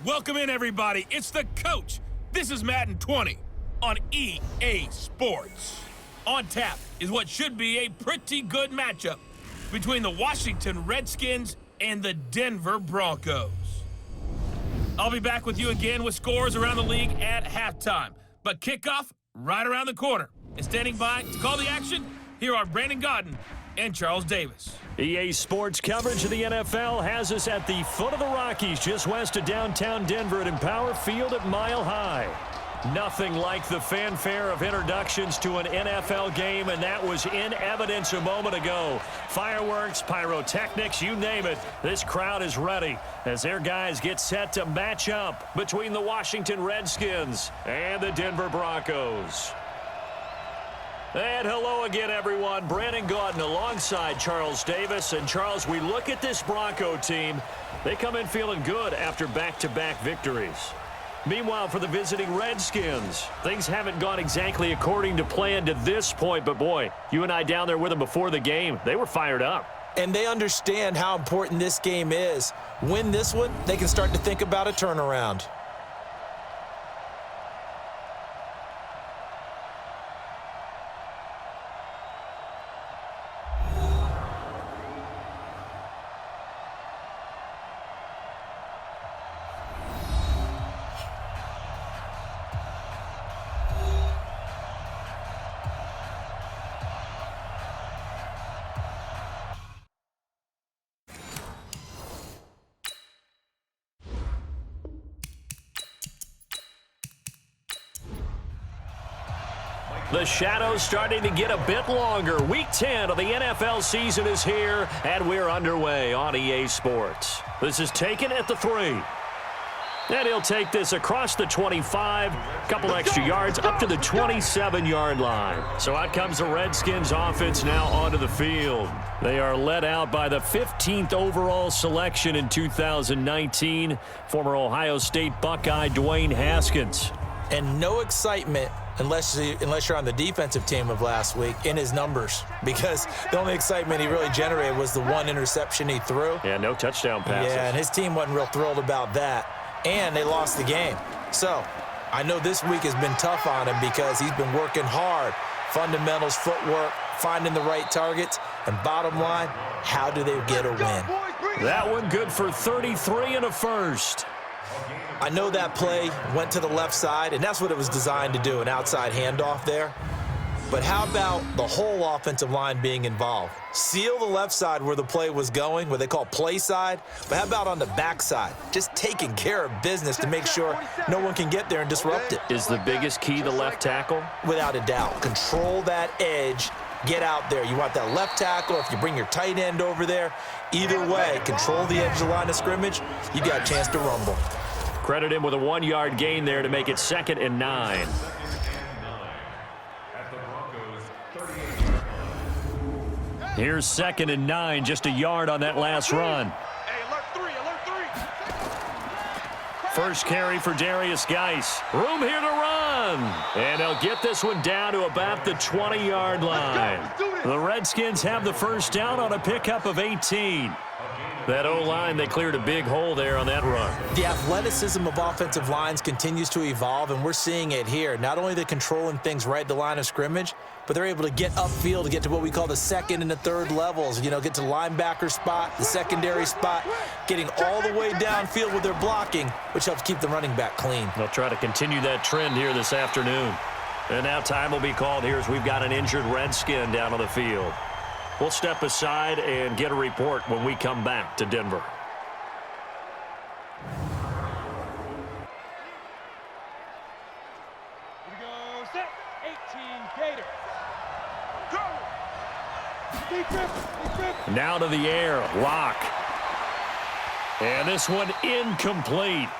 Welcome in, everybody. It's the coach. This is Madden 20 on EA Sports. On tap is what should be a pretty good matchup between the Washington Redskins and the Denver Broncos. I'll be back with you again with scores around the league at halftime. But kickoff right around the corner. And standing by to call the action, here are Brandon Godden and Charles Davis. EA Sports coverage of the NFL has us at the foot of the Rockies, just west of downtown Denver at Empower Field at Mile High. Nothing like the fanfare of introductions to an NFL game, and that was in evidence a moment ago. Fireworks, pyrotechnics, you name it. This crowd is ready as their guys get set to match up between the Washington Redskins and the Denver Broncos. And hello again, everyone. Brandon Gaudin alongside Charles Davis. And, Charles, we look at this Bronco team. They come in feeling good after back-to-back victories. Meanwhile, for the visiting Redskins, things haven't gone exactly according to plan to this point. But, boy, you and I down there with them before the game, they were fired up. And they understand how important this game is. Win this one, they can start to think about a turnaround. The shadow's starting to get a bit longer. Week 10 of the NFL season is here, and we're underway on EA Sports. This is taken at the 3. And he'll take this across the 25, couple extra yards up to the 27-yard line. So out comes the Redskins offense now onto the field. They are led out by the 15th overall selection in 2019, former Ohio State Buckeye Dwayne Haskins. And no excitement unless you're on the defensive team of last week in his numbers, because the only excitement he really generated was the one interception he threw. Yeah, no touchdown passes. Yeah, and his team wasn't real thrilled about that, and they lost the game. So I know this week has been tough on him because he's been working hard. Fundamentals, footwork, finding the right targets, and bottom line, how do they get a win? That one good for 33 and a first. I know that play went to the left side, and that's what it was designed to do, an outside handoff there. But how about the whole offensive line being involved? Seal the left side where the play was going, what they call play side, but how about on the back side? Just taking care of business to make sure no one can get there and disrupt it. Is the biggest key the left tackle? Without a doubt. Control that edge. Get out there. You want that left tackle, if you bring your tight end over there. Either way, control the edge of the line of scrimmage, you got a chance to rumble. Credit him with a 1-yard gain there to make it 2nd and 9. Here's 2nd and 9, just a yard on that last run. First carry for Darius Geis. Room here to run. And they'll get this one down to about the 20-yard line. The Redskins have the first down on a pickup of 18. That O-line, they cleared a big hole there on that run. The athleticism of offensive lines continues to evolve, and we're seeing it here. Not only they're controlling things right at the line of scrimmage, but they're able to get upfield to get to what we call the second and the third levels. You know, get to the linebacker spot, the secondary spot, getting all the way downfield with their blocking, which helps keep the running back clean. They'll try to continue that trend here this afternoon. And now time will be called here as we've got an injured Redskin down on the field. We'll step aside and get a report when we come back to Denver. Here we go, set, 18 Gator. Go! Now to the air, Lock. And this one incomplete.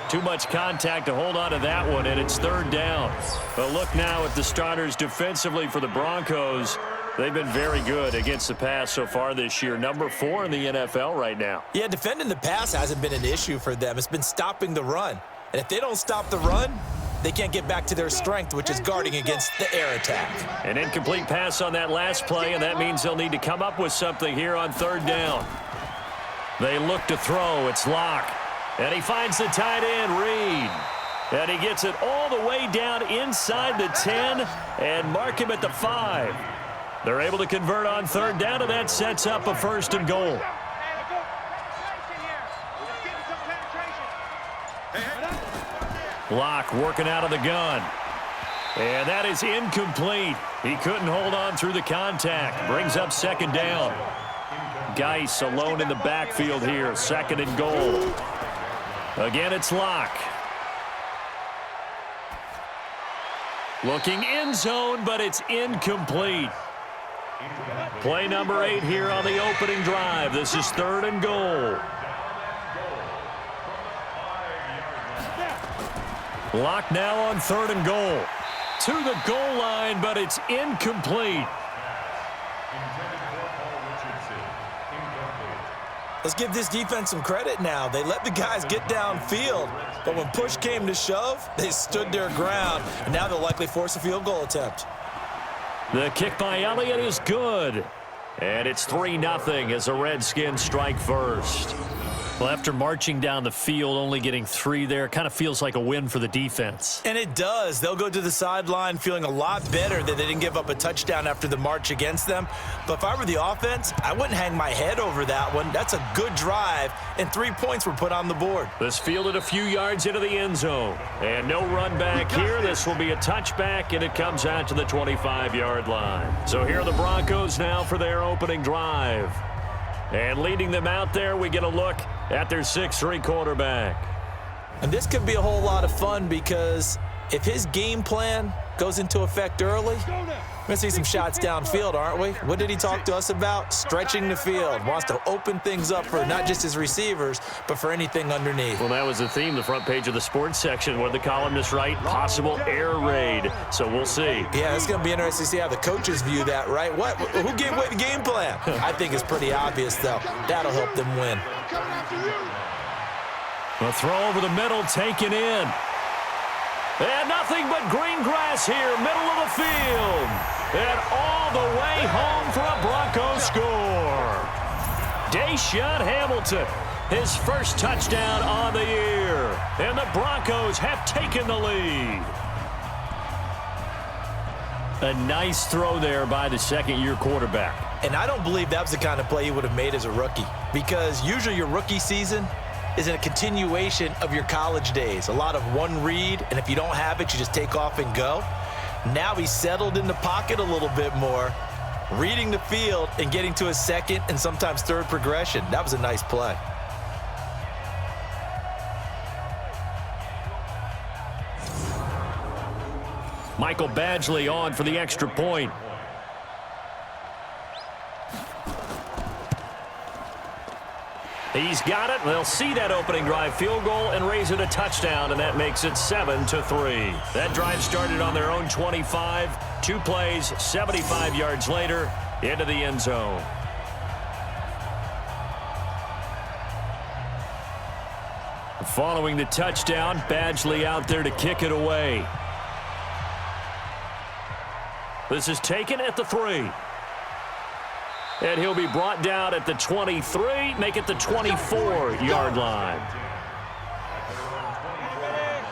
Too much contact to hold on to that one, and it's 3rd down. But look now at the starters defensively for the Broncos. They've been very good against the pass so far this year. Number 4 in the NFL right now. Yeah, defending the pass hasn't been an issue for them. It's been stopping the run. And if they don't stop the run, they can't get back to their strength, which is guarding against the air attack. An incomplete pass on that last play, and that means they'll need to come up with something here on 3rd down. They look to throw. It's Lock. And he finds the tight end, Reed. And he gets it all the way down inside the 10 and mark him at the 5. They're able to convert on third down, and that sets up a 1st and goal. Locke working out of the gun. And that is incomplete. He couldn't hold on through the contact. Brings up 2nd down. Geis alone in the backfield here. 2nd and goal. Again, it's Locke. Looking end zone, but it's incomplete. Play number 8 here on the opening drive. This is 3rd and goal. Locke now on 3rd and goal. To the goal line, but it's incomplete. Let's give this defense some credit now. They let the guys get downfield, but when push came to shove, they stood their ground, and now they'll likely force a field goal attempt. The kick by Elliott is good. And it's 3-0 as the Redskins strike first. Well, after marching down the field, only getting 3 there, kind of feels like a win for the defense. And it does. They'll go to the sideline feeling a lot better that they didn't give up a touchdown after the march against them. But if I were the offense, I wouldn't hang my head over that one. That's a good drive, and 3 points were put on the board. This fielded a few yards into the end zone. And no run back here. This will be a touchback, and it comes out to the 25-yard line. So here are the Broncos now for their opening drive. And leading them out there, we get a look at their 6'3" quarterback. And this could be a whole lot of fun because if his game plan goes into effect early, we're going to see some shots downfield, aren't we? What did he talk to us about? Stretching the field. Wants to open things up for not just his receivers, but for anything underneath. Well, that was the theme, the front page of the sports section, where the columnists write possible air raid. So we'll see. Yeah, it's going to be interesting to see how the coaches view that, right? Who gave away the game plan? I think it's pretty obvious, though. That'll help them win. A throw over the middle, taken in. And nothing but green grass here, middle of the field. And all the way home for a Broncos score. Deshaun Hamilton, his first touchdown on the year. And the Broncos have taken the lead. A nice throw there by the second-year quarterback. And I don't believe that was the kind of play he would have made as a rookie, because usually your rookie season is a continuation of your college days. A lot of one read, and if you don't have it, you just take off and go. Now he's settled in the pocket a little bit more, reading the field and getting to his second and sometimes third progression. That was a nice play. Michael Badgley on for the extra point. He's got it. They'll see that opening drive field goal and raise it a touchdown, and that makes it 7-3. That drive started on their own 25. 2 plays, 75 yards later, into the end zone. Following the touchdown, Badgley out there to kick it away. This is taken at the 3. And he'll be brought down at the 23, make it the 24-yard line.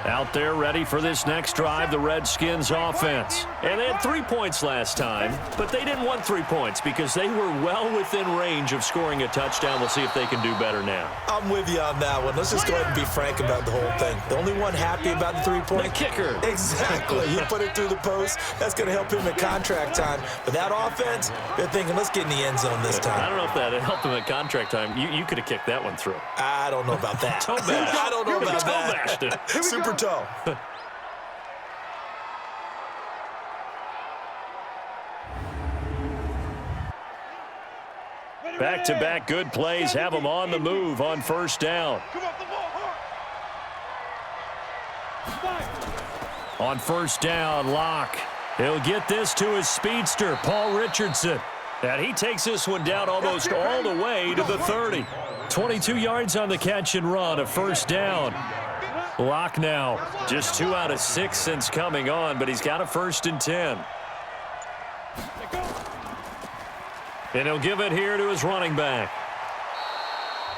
Out there ready for this next drive, the Redskins offense. And they had 3 points last time, but they didn't want 3 points because they were well within range of scoring a touchdown. We'll see if they can do better now. I'm with you on that one. Let's just go ahead and be frank about the whole thing. The only one happy about the 3-point? The kicker. Exactly. You put it through the post. That's going to help him at contract time. But that offense, they're thinking, let's get in the end zone this time. I don't know if that helped him at contract time. You could have kicked that one through. I don't know about that. Toe bash. I don't know about that. Bashed it. Super toe. Back-to-back good plays have them on the move on first down. On first down, Locke. He'll get this to his speedster, Paul Richardson. And he takes this one down almost all the way to the 30. 22 yards on the catch and run, a first down. Locke now, just 2 out of 6 since coming on, but he's got a 1st and 10. And he'll give it here to his running back.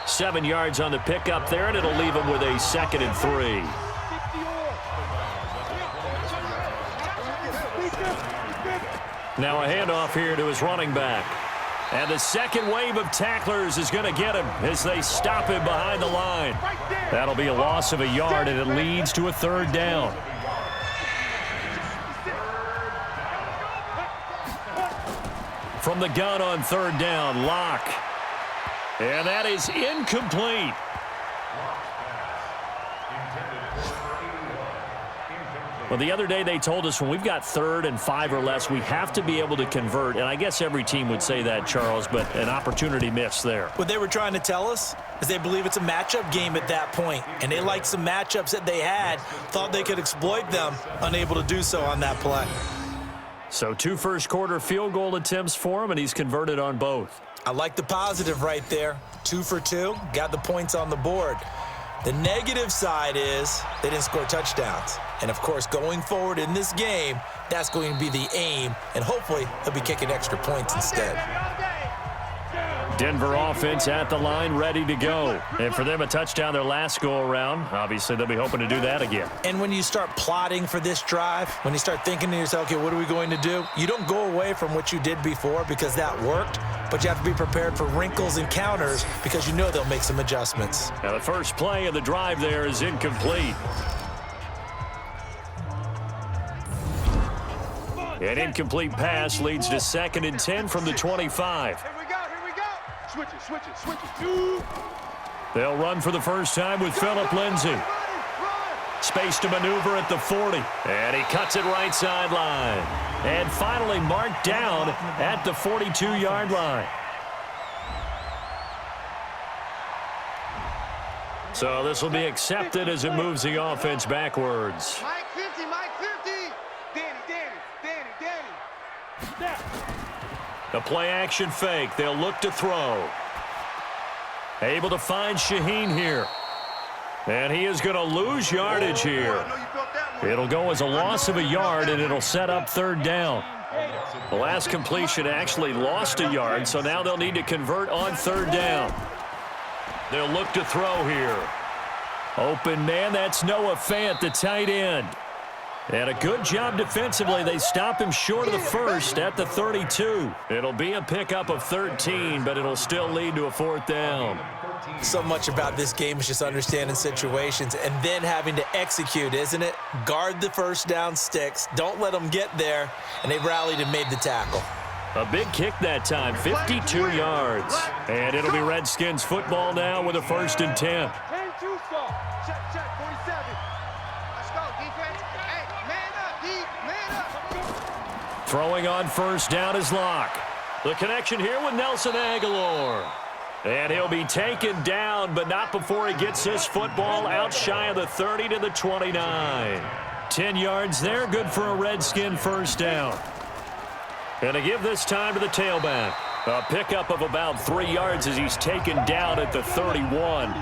7 yards on the pickup there, and it'll leave him with a 2nd and 3. Now a handoff here to his running back. And the second wave of tacklers is going to get him as they stop him behind the line. That'll be a loss of a yard, and it leads to a 3rd down. From the gun on 3rd down, Locke. And that is incomplete. Well, the other day they told us when we've got 3rd and 5 or less, we have to be able to convert. And I guess every team would say that, Charles, but an opportunity missed there. What they were trying to tell us is they believe it's a matchup game at that point. And they liked some matchups that they had, thought they could exploit them, unable to do so on that play. So 2 first-quarter field goal attempts for him, and he's converted on both. I like the positive right there. 2 for 2, got the points on the board. The negative side is they didn't score touchdowns. And, of course, going forward in this game, that's going to be the aim, and hopefully he'll be kicking extra points instead. Denver offense at the line, ready to go. And for them, a touchdown their last go-around. Obviously, they'll be hoping to do that again. And when you start plotting for this drive, when you start thinking to yourself, okay, what are we going to do? You don't go away from what you did before because that worked, but you have to be prepared for wrinkles and counters because you know they'll make some adjustments. Now, the first play of the drive there is incomplete. An incomplete pass leads to 2nd and 10 from the 25. Here we go. Switch it. They'll run for the first time with Phillip Lindsay. Space to maneuver at the 40. And he cuts it right sideline. And finally marked down at the 42-yard line. So this will be accepted as it moves the offense backwards. Mike 50. Danny. The play-action fake. They'll look to throw. Able to find Shaheen here. And he is going to lose yardage here. It'll go as a loss of a yard, and it'll set up 3rd down. The last completion actually lost a yard, so now they'll need to convert on 3rd down. They'll look to throw here. Open man, that's Noah Fant, the tight end. And a good job defensively. They stop him short of the first at the 32. It'll be a pickup of 13, but it'll still lead to a 4th down. So much about this game is just understanding situations and then having to execute, isn't it? Guard the first down sticks. Don't let them get there. And they rallied and made the tackle. A big kick that time, 52 yards. And it'll be Redskins football now with a 1st and 10. 10-2 start. Check, 47. Let's go, defense. Hey, man up. Throwing on 1st down is Locke. The connection here with Nelson Aguilar. And he'll be taken down, but not before he gets this football out shy of the 30 to the 29. 10 yards there, good for a Redskin 1st down. And to give this time to the tailback. A pickup of about 3 yards as he's taken down at the 31. You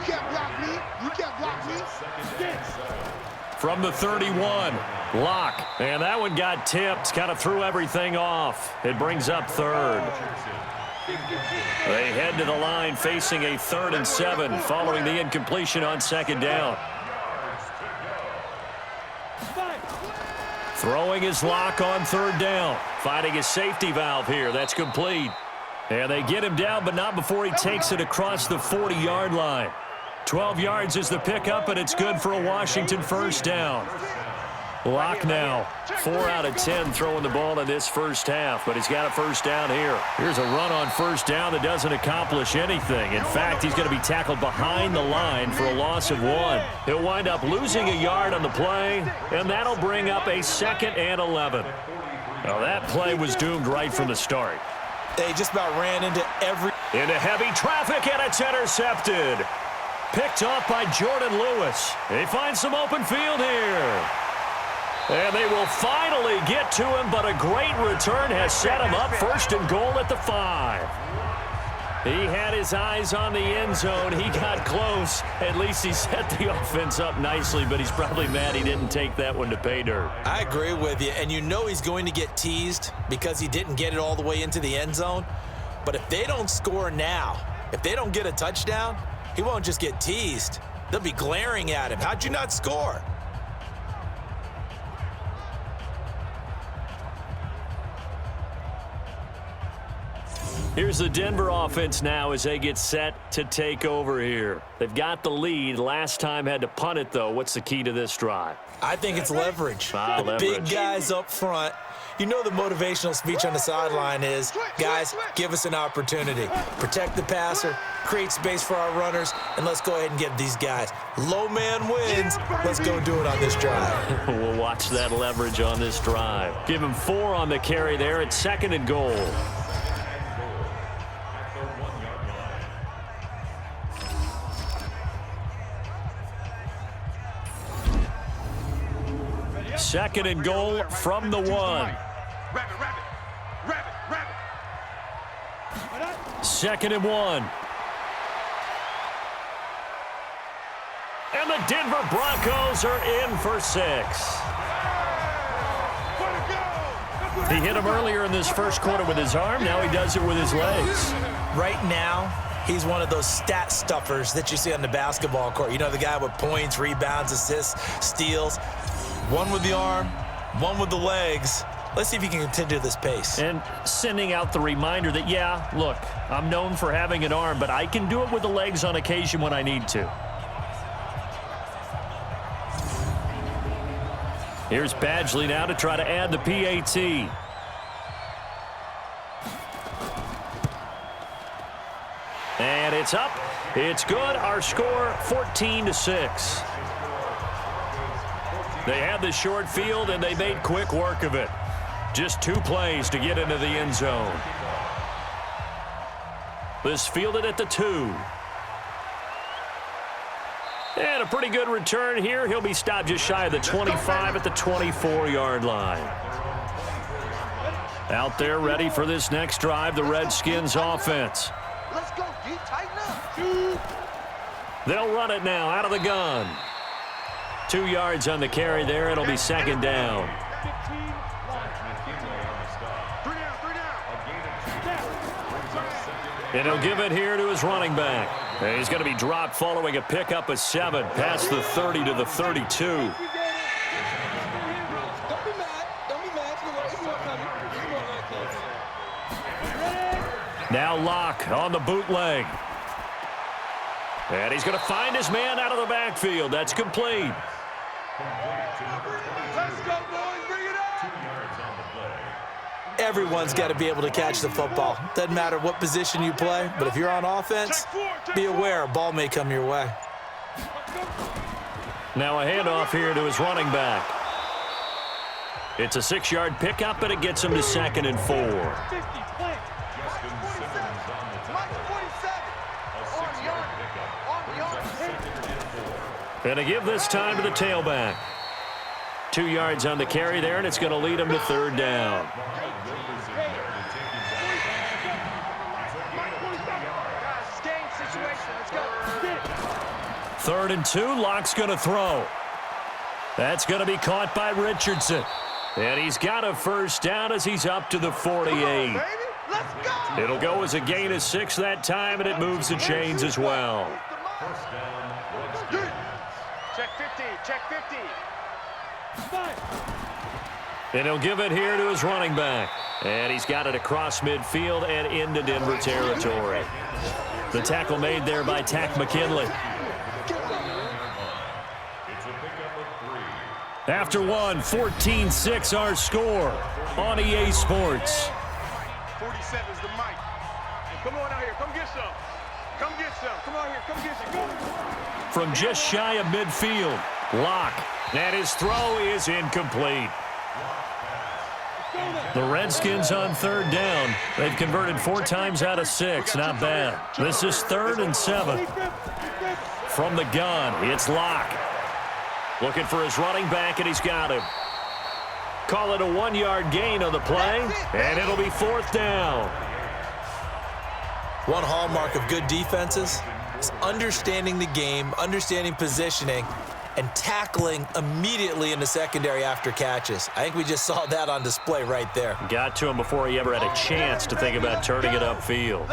can't block me. From the 31, Locke. And that one got tipped, kind of threw everything off. It brings up 3rd. They head to the line facing a 3rd and 7 following the incompletion on 2nd down. Throwing his Locke on 3rd down. Finding his safety valve here. That's complete. And they get him down, but not before he takes it across the 40-yard line. 12 yards is the pickup, and it's good for a Washington 1st down. Locke now, 4 out of 10 throwing the ball in this first half, but he's got a 1st down here. Here's a run on 1st down that doesn't accomplish anything. In fact, he's going to be tackled behind the line for a loss of 1. He'll wind up losing a yard on the play, and that'll bring up a 2nd and 11. Now, that play was doomed right from the start. They just about ran into Into heavy traffic, and it's intercepted. Picked off by Jordan Lewis. They find some open field here. And they will finally get to him, but a great return has set him up 1st and goal at the 5. He had his eyes on the end zone. He got close. At least he set the offense up nicely, but he's probably mad he didn't take that one to pay dirt. I agree with you, and you know he's going to get teased because he didn't get it all the way into the end zone. But if they don't score now, if they don't get a touchdown, he won't just get teased. They'll be glaring at him. How'd you not score? Here's the Denver offense now as they get set to take over here. They've got the lead. Last time had to punt it, though. What's the key to this drive? I think it's leverage. The Leverage. big guys up front. You know the motivational speech on the sideline is, guys, give us an opportunity. Protect the passer, create space for our runners, and let's go ahead and get these guys. Low man wins. Let's go do it on this drive. We'll watch that leverage on this drive. Give him 4 on the carry there. It's 2nd and goal. Second and goal from the 1. Second and 1. And the Denver Broncos are in for 6. He hit him earlier in this first quarter with his arm. Now he does it with his legs. Right now, he's one of those stat stuffers that you see on the basketball court. You know, the guy with points, rebounds, assists, steals. One with the arm, one with the legs. Let's see if he can continue this pace. And sending out the reminder that, yeah, look, I'm known for having an arm, but I can do it with the legs on occasion when I need to. Here's Badgley now to try to add the PAT. And it's up. It's good. Our score, 14-6. They had the short field, and they made quick work of it. Just 2 plays to get into the end zone. This fielded at the 2. And a pretty good return here. He'll be stopped just shy of the 25 at the 24-yard line. Out there ready for this next drive, the Redskins offense. Let's go, D. Tighten up. They'll run it now out of the gun. 2 yards on the carry there. It'll be 2nd down. And he'll give it here to his running back. And he's going to be dropped following a pickup of 7 past the 30 to the 32. Don't be mad. Don't be mad. It's more coming. Now Locke on the bootleg. And he's going to find his man out of the backfield. That's complete. Let's go, boys. Bring it up. Everyone's got to be able to catch the football. Doesn't matter what position you play, but if you're on offense, be aware a ball may come your way. Now a handoff here to his running back. It's a 6-yard pickup, and it gets him to 2nd and 4. And a give this time to the tailback. 2 yards on the carry there, and it's going to lead him to 3rd down. Third and 2, Locke's going to throw. That's going to be caught by Richardson. And he's got a first down as he's up to the 48. It'll go as a gain of 6 that time, and it moves the chains as well. Check 50. Check 50. And he'll give it here to his running back. And he's got it across midfield and into Denver territory. The tackle made there by Tack McKinley. After 1, 14-6 our score on EA Sports. 47's the mic. Come on out here. Come get some. Come get some. Come on here. Come get some. Go. From just shy of midfield, Locke. And his throw is incomplete. The Redskins on 3rd down. They've converted 4 times out of 6. Not bad. This is 3rd and 7. From the gun, it's Locke. Looking for his running back, and he's got him. Call it a 1-yard gain on the play, and it'll be 4th down. One hallmark of good defenses is understanding the game, understanding positioning, and tackling immediately in the secondary after catches. I think we just saw that on display right there. Got to him before he ever had a chance to think about turning it upfield.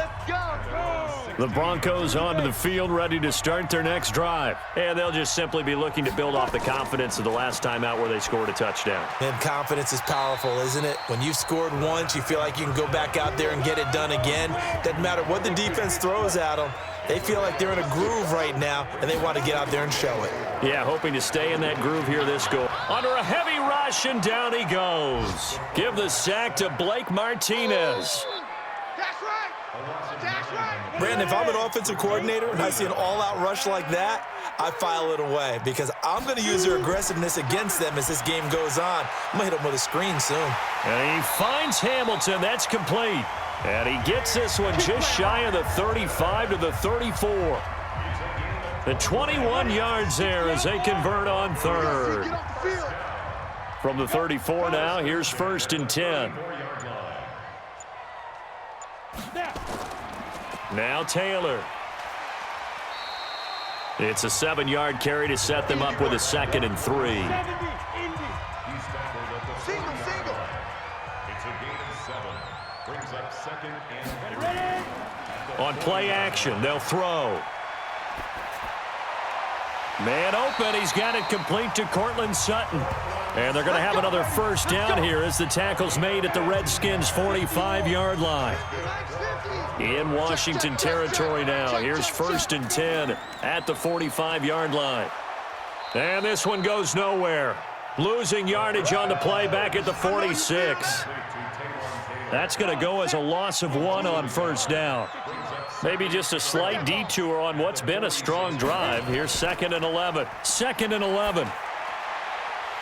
The Broncos onto the field, ready to start their next drive. And they'll just simply be looking to build off the confidence of the last time out where they scored a touchdown. And confidence is powerful, isn't it? When you've scored once, you feel like you can go back out there and get it done again. Doesn't matter what the defense throws at them. They feel like they're in a groove right now, and they want to get out there and show it. Yeah, hoping to stay in that groove here this goal. Under a heavy rush, and down he goes. Give the sack to Blake Martinez. That's right. That's right. Brandon, if I'm an offensive coordinator and I see an all-out rush like that, I file it away because I'm going to use their aggressiveness against them as this game goes on. I'm going to hit them with a screen soon. And he finds Hamilton. That's complete. And he gets this one just shy of the 35 to the 34. The 21 yards there as they convert on third. From the 34 now, here's 1st and 10. Now Taylor. It's a 7-yard carry to set them up with a 2nd and 3. Single. It's a gain of 7. Brings up 2nd and 3. On play action, they'll throw. Man open, he's got it complete to Cortland Sutton. And they're going to have another first down here as the tackle's made at the Redskins' 45-yard line. In Washington territory now. Here's 1st and 10 at the 45-yard line. And this one goes nowhere. Losing yardage on the play back at the 46. That's going to go as a loss of 1 on first down. Maybe just a slight detour on what's been a strong drive. Here's 2nd and 11. 2nd and 11.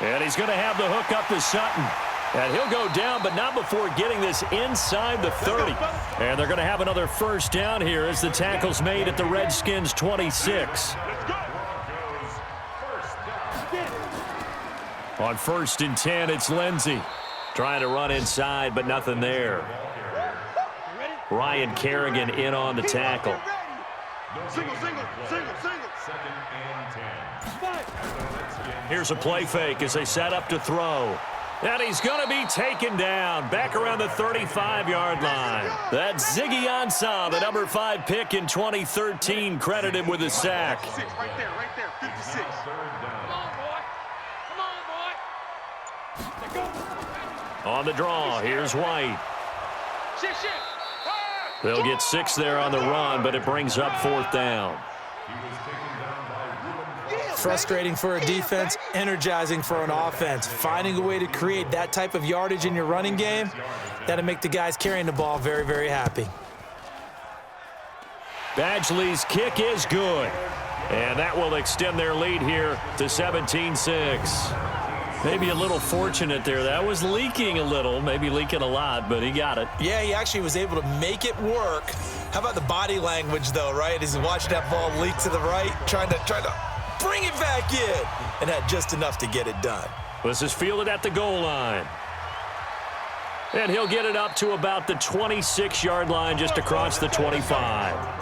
And he's going to have the hook up to Sutton. And he'll go down, but not before getting this inside the 30. And they're going to have another first down here as the tackle's made at the Redskins' 26. On 1st and 10, it's Lindsey. Trying to run inside, but nothing there. Ryan Kerrigan in on the tackle. Single. 2nd and 10. Here's a play fake as they set up to throw. And he's going to be taken down back around the 35-yard line. That's Ziggy Ansah, the number 5 pick in 2013, credited with a sack. Right there, 56. On the draw, here's White. They'll get 6 there on the run, but it brings up 4th down. Frustrating for a defense, energizing for an offense. Finding a way to create that type of yardage in your running game, that'll make the guys carrying the ball very, very happy. Badgley's kick is good. And that will extend their lead here to 17-6. Maybe a little fortunate there. That was leaking a little, maybe leaking a lot, but he got it. Yeah, he actually was able to make it work. How about the body language, though, right? As he watched that ball leak to the right, trying to bring it back in, and had just enough to get it done. This is fielded at the goal line. And he'll get it up to about the 26-yard line, just across the 25.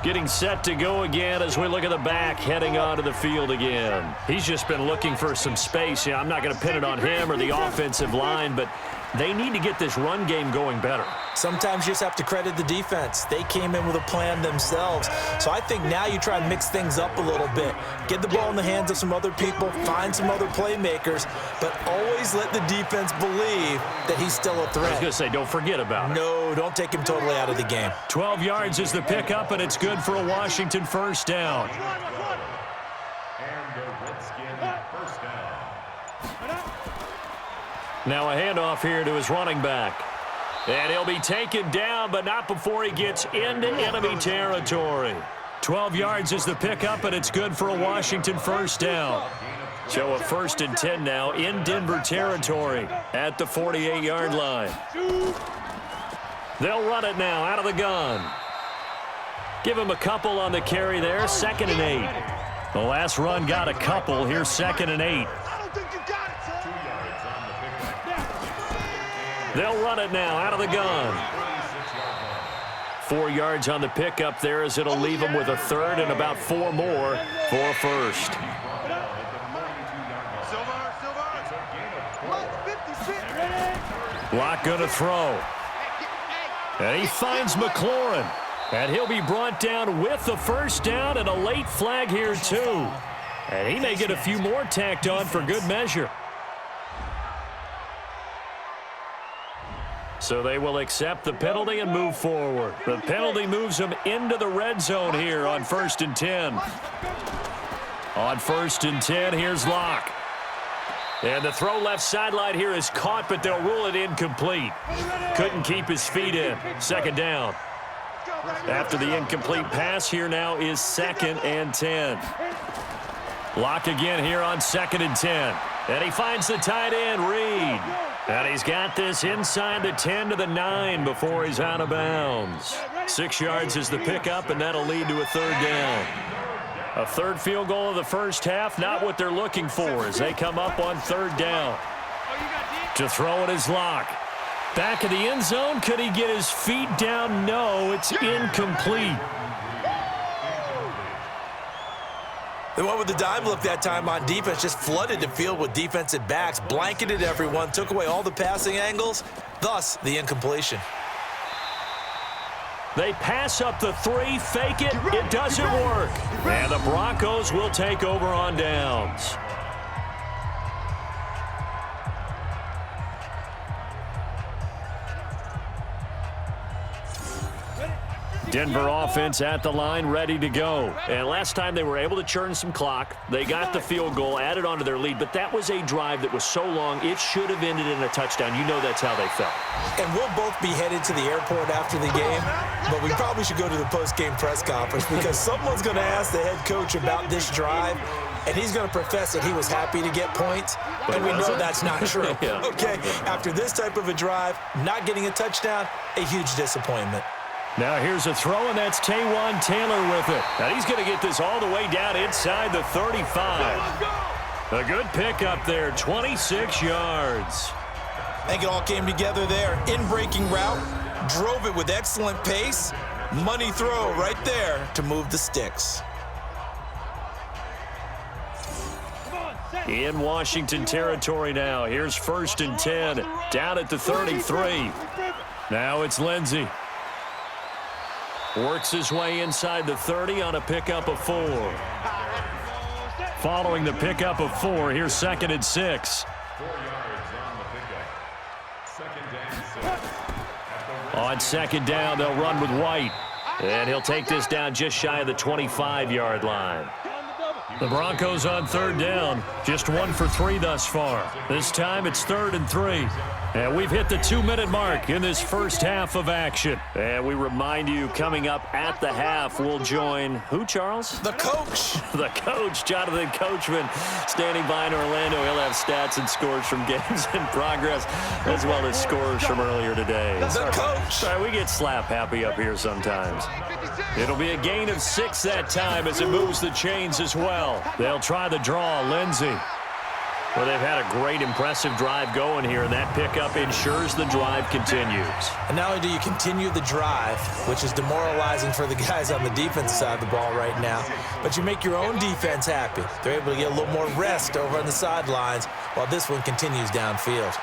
Getting set to go again as we look at the back heading onto the field again. He's just been looking for some space. Yeah, I'm not going to pin it on him or the offensive line, but they need to get this run game going better. Sometimes you just have to credit the defense. They came in with a plan themselves. So I think now you try and mix things up a little bit. Get the ball in the hands of some other people, find some other playmakers, but always let the defense believe that he's still a threat. I was going to say, don't forget about it. No, don't take him totally out of the game. 12 yards is the pickup, and it's good for a Washington first down. And the Redskins first down. Now a handoff here to his running back. And he'll be taken down, but not before he gets into enemy territory. 12 yards is the pickup, and it's good for a Washington first down. So a 1st and 10 now in Denver territory at the 48-yard line. They'll run it now out of the gun. Give him a couple on the carry there, 2nd and 8. The last run got a couple. Here's 2nd and 8. They'll run it now out of the gun. 4 yards on the pickup there, as it'll leave them with a third and about 4 more for a first. Block going to throw. And he finds McLaurin. And he'll be brought down with the first down and a late flag here, too. And he may get a few more tacked on for good measure. So they will accept the penalty and move forward. The penalty moves them into the red zone here on 1st and 10. On 1st and 10, here's Locke. And the throw left sideline here is caught, but they'll rule it incomplete. Couldn't keep his feet in. 2nd down. After the incomplete pass, here now is 2nd and 10. Locke again here on 2nd and 10. And he finds the tight end, Reed. And he's got this inside the 10 to the 9 before he's out of bounds. 6 yards is the pickup, and that'll lead to a 3rd down. A 3rd field goal of the first half, not what they're looking for as they come up on 3rd down. To throw it is Locke. Back of the end zone, could he get his feet down? No, it's incomplete. They went with the dime look that time on defense, just flooded the field with defensive backs, blanketed everyone, took away all the passing angles, thus the incompletion. They pass up the 3, fake it, it doesn't work. And the Broncos will take over on downs. Denver offense at the line, ready to go. And last time they were able to churn some clock. They got the field goal, added onto their lead, but that was a drive that was so long, it should have ended in a touchdown. You know that's how they felt. And we'll both be headed to the airport after the game, but we probably should go to the post-game press conference because someone's going to ask the head coach about this drive, and he's going to profess that he was happy to get points, and we know that's not true. Yeah. Okay, after this type of a drive, not getting a touchdown, a huge disappointment. Now here's a throw, and that's Taywan Taylor with it. Now he's going to get this all the way down inside the 35. A good pickup there, 26 yards. I think it all came together there. In-breaking route, drove it with excellent pace. Money throw right there to move the sticks. In Washington territory now. Here's 1st and 10, down at the 33. Now it's Lindsey. Works his way inside the 30 on a pickup of 4. Following the pickup of 4, here's 2nd and 6. 4 yards on the pickup. 2nd and 6. On 2nd down, they'll run with White. And he'll take this down just shy of the 25-yard line. The Broncos on 3rd down, just 1 for 3 thus far. This time it's 3rd and 3. And we've hit the 2-minute mark in this first half of action. And we remind you, coming up at the half, we'll join who, Charles? The coach. The coach, Jonathan Coachman, standing by in Orlando. He'll have stats and scores from games in progress, as well as scores from earlier today. The coach. Sorry, we get slap happy up here sometimes. It'll be a gain of 6 that time as it moves the chains as well. They'll try the draw, Lindsey. Well, they've had a great, impressive drive going here, and that pickup ensures the drive continues. And not only do you continue the drive, which is demoralizing for the guys on the defensive side of the ball right now, but you make your own defense happy. They're able to get a little more rest over on the sidelines while this one continues downfield.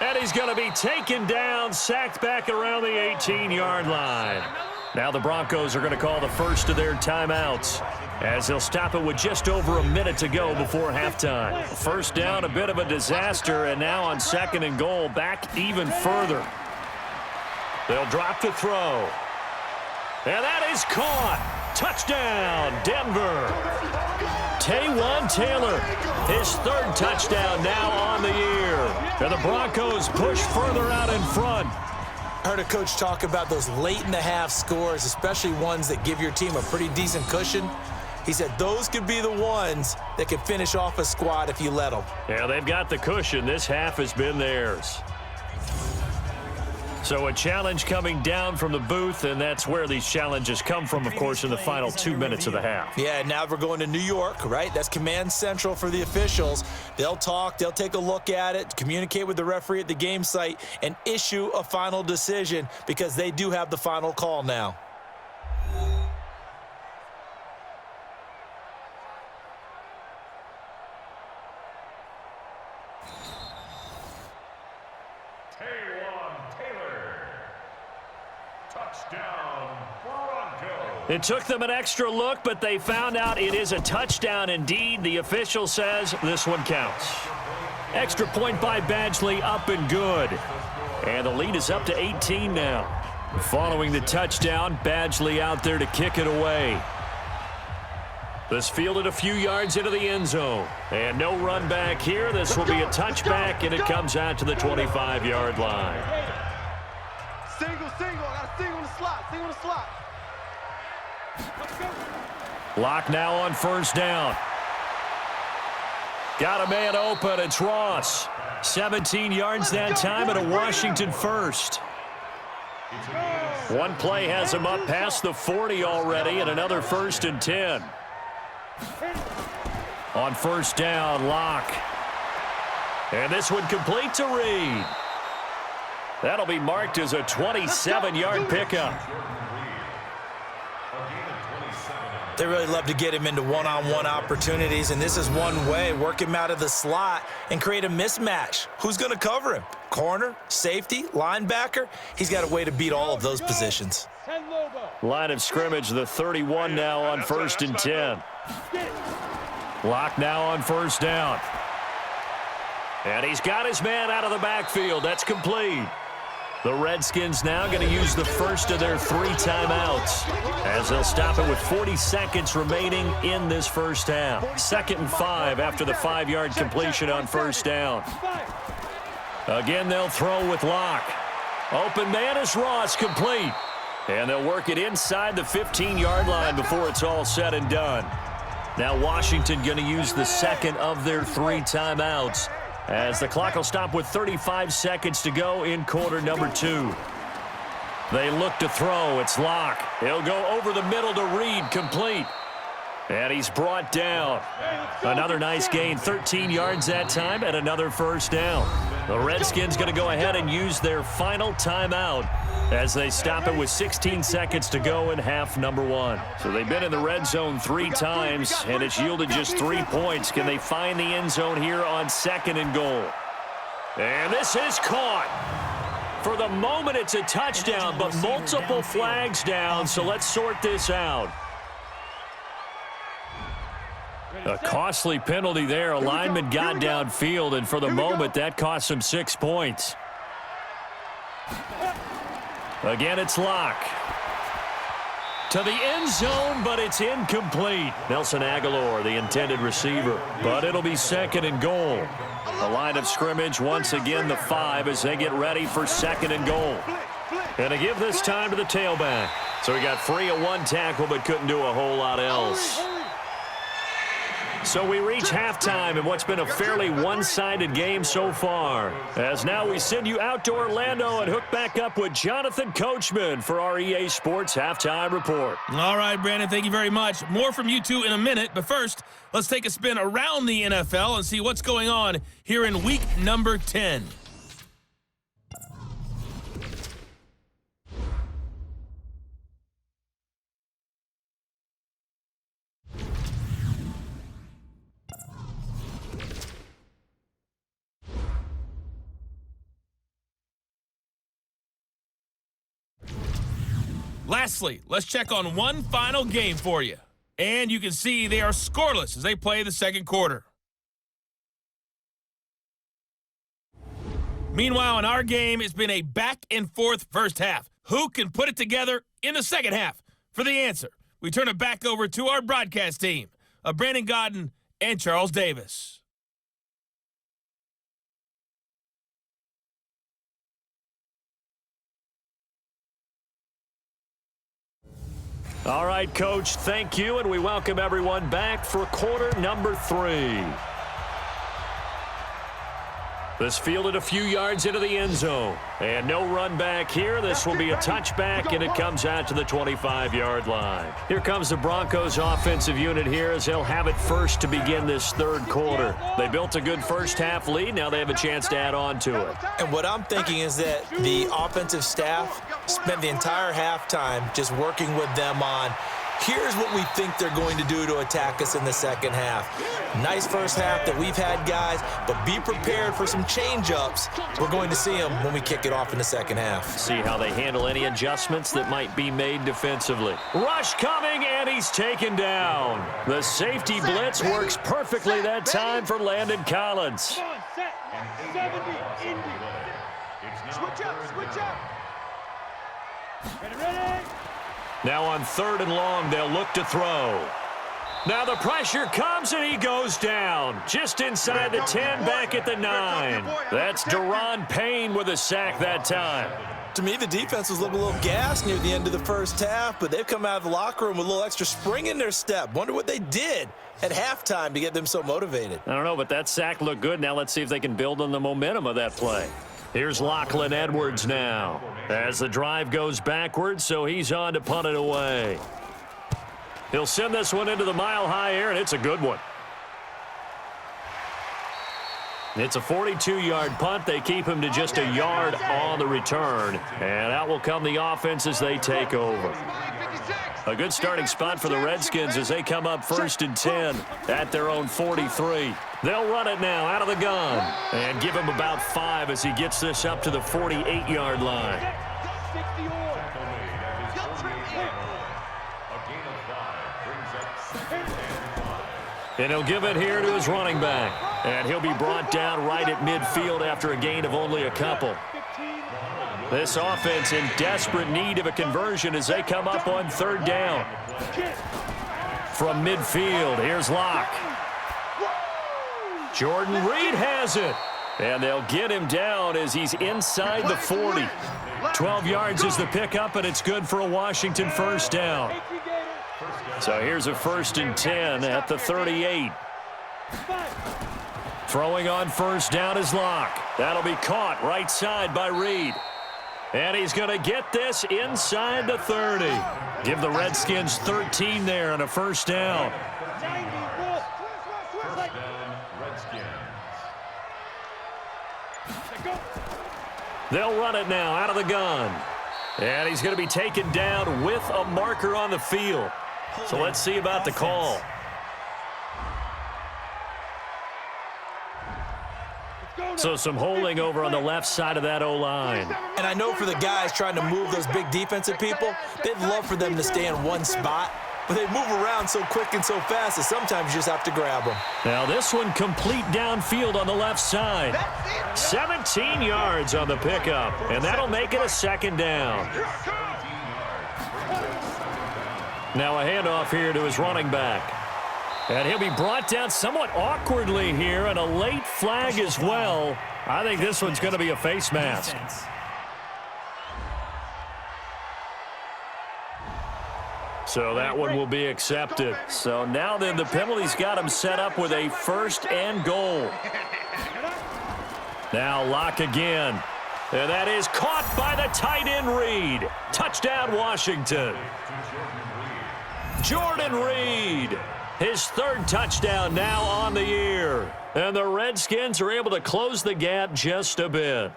And he's going to be taken down, sacked back around the 18-yard line. Now the Broncos are going to call the first of their timeouts, as they'll stop it with just over a minute to go before halftime. First down, a bit of a disaster, and now on 2nd and goal, back even further. They'll drop the throw. And that is caught. Touchdown, Denver. Taywan Taylor, his 3rd touchdown now on the year. And the Broncos push further out in front. I heard a coach talk about those late-in-the-half scores, especially ones that give your team a pretty decent cushion. He said those could be the ones that could finish off a squad if you let them. Yeah, they've got the cushion. This half has been theirs. So a challenge coming down from the booth, and that's where these challenges come from, of course, in the final 2 minutes of the half. Yeah, now we're going to New York, right? That's command central for the officials. They'll talk, they'll take a look at it, communicate with the referee at the game site, and issue a final decision because they do have the final call now. Touchdown, Broncos. It took them an extra look, but they found out it is a touchdown indeed. The official says this one counts. Extra point by Badgley, up and good. And the lead is up to 18 now. Following the touchdown, Badgley out there to kick it away. This fielded a few yards into the end zone. And no run back here. This will be a touchback, and it comes out to the 25-yard line. Single. I got a single in the slot. Lock now on first down. Got a man open. It's Ross. 17 yards that time and a Washington first. One play has him up past the 40 already, and another 1st and 10. On first down, Lock. And this one complete to Reed. That'll be marked as a 27-yard pickup. They really love to get him into one-on-one opportunities, and this is one way. Work him out of the slot and create a mismatch. Who's going to cover him? Corner, safety, linebacker? He's got a way to beat all of those positions. Line of scrimmage, the 31 now on 1st and 10. Lock now on first down. And he's got his man out of the backfield. That's complete. The Redskins now going to use the first of their 3 timeouts as they'll stop it with 40 seconds remaining in this first half. 2nd and 5 after the 5-yard completion on first down. Again, they'll throw with Lock. Open man is Ross, complete. And they'll work it inside the 15-yard line before it's all said and done. Now Washington going to use the second of their 3 timeouts as the clock will stop with 35 seconds to go in quarter number 2. They look to throw. It's Lock. He'll go over the middle to Reed, complete. And he's brought down. Another nice gain, 13 yards that time, and another first down. The Redskins going to go ahead and use their final timeout as they stop it with 16 seconds to go in half number 1. So they've been in the red zone 3 times, and it's yielded just 3 points. Can they find the end zone here on 2nd and goal? And this is caught. For the moment, it's a touchdown, but multiple flags down, so let's sort this out. A costly penalty there. A lineman got downfield, and for the moment, that cost him 6 points. Again, it's Lock. To the end zone, but it's incomplete. Nelson Aguilar, the intended receiver. But it'll be 2nd and goal. The line of scrimmage, once again, the 5 as they get ready for 2nd and goal. And to give this time to the tailback. So he got free of 1 tackle, but couldn't do a whole lot else. So we reach halftime in what's been a fairly one-sided game so far. As now we send you out to Orlando and hook back up with Jonathan Coachman for our EA Sports Halftime Report. All right, Brandon, thank you very much. More from you two in a minute, but first, let's take a spin around the NFL and see what's going on here in week number 10. Lastly, let's check on one final game for you. And you can see they are scoreless as they play the second quarter. Meanwhile, in our game, it's been a back-and-forth first half. Who can put it together in the second half? For the answer, we turn it back over to our broadcast team of Brandon Godden and Charles Davis. All right, Coach, thank you, and we welcome everyone back for quarter number 3. This fielded a few yards into the end zone. And no run back here. This will be a touchback, and it comes out to the 25-yard line. Here comes the Broncos offensive unit here as they'll have it first to begin this third quarter. They built a good first-half lead. Now they have a chance to add on to it. And what I'm thinking is that the offensive staff spent the entire halftime just working with them on, here's what we think they're going to do to attack us in the second half. Nice first half that we've had, guys, but be prepared for some change-ups. We're going to see them when we kick it off in the second half. See how they handle any adjustments that might be made defensively. Rush coming, and he's taken down. The safety blitz works perfectly that time for Landon Collins. Come on, set. 70, Indy. Switch up, switch up. Ready. Now on 3rd and long, they'll look to throw. Now the pressure comes, and he goes down. Just inside the 10, back at the 9. That's Deron Payne with a sack that time. To me, the defense was looking a little gassed near the end of the first half, but they've come out of the locker room with a little extra spring in their step. Wonder what they did at halftime to get them so motivated. I don't know, but that sack looked good. Now let's see if they can build on the momentum of that play. Here's Lachlan Edwards now as the drive goes backwards, so he's on to punt it away. He'll send this one into the mile-high air, and it's a good one. It's a 42-yard punt. They keep him to just a yard on the return, and out will come the offense as they take over. A good starting spot for the Redskins as they come up 1st and 10 at their own 43. They'll run it now out of the gun and give him about 5 as he gets this up to the 48-yard line. And he'll give it here to his running back. And he'll be brought down right at midfield after a gain of only a couple. This offense in desperate need of a conversion as they come up on 3rd down. From midfield, here's Locke. Jordan Reed has it. And they'll get him down as he's inside the 40. 12 yards is the pickup, and it's good for a Washington first down. So here's a 1st and 10 at the 38. Throwing on 1st down is Locke. That'll be caught right side by Reed. And he's going to get this inside the 30. Give the Redskins 13 there and a 1st down. They'll run it now out of the gun. And he's going to be taken down with a marker on the field. So let's see about the call. So some holding over on the left side of that O-line. And I know for the guys trying to move those big defensive people, they'd love for them to stay in one spot. But they move around so quick and so fast that sometimes you just have to grab them. Now this one complete downfield on the left side. 17 yards on the pickup, and that'll make it a 2nd down. Now a handoff here to his running back. And he'll be brought down somewhat awkwardly here, and a late flag as well. I think this one's going to be a face mask. So that one will be accepted. So now then the penalty's got him set up with a 1st and goal. Now Locke again. And that is caught by the tight end Reed. Touchdown Washington. Jordan Reed. His 3rd touchdown now on the year. And the Redskins are able to close the gap just a bit.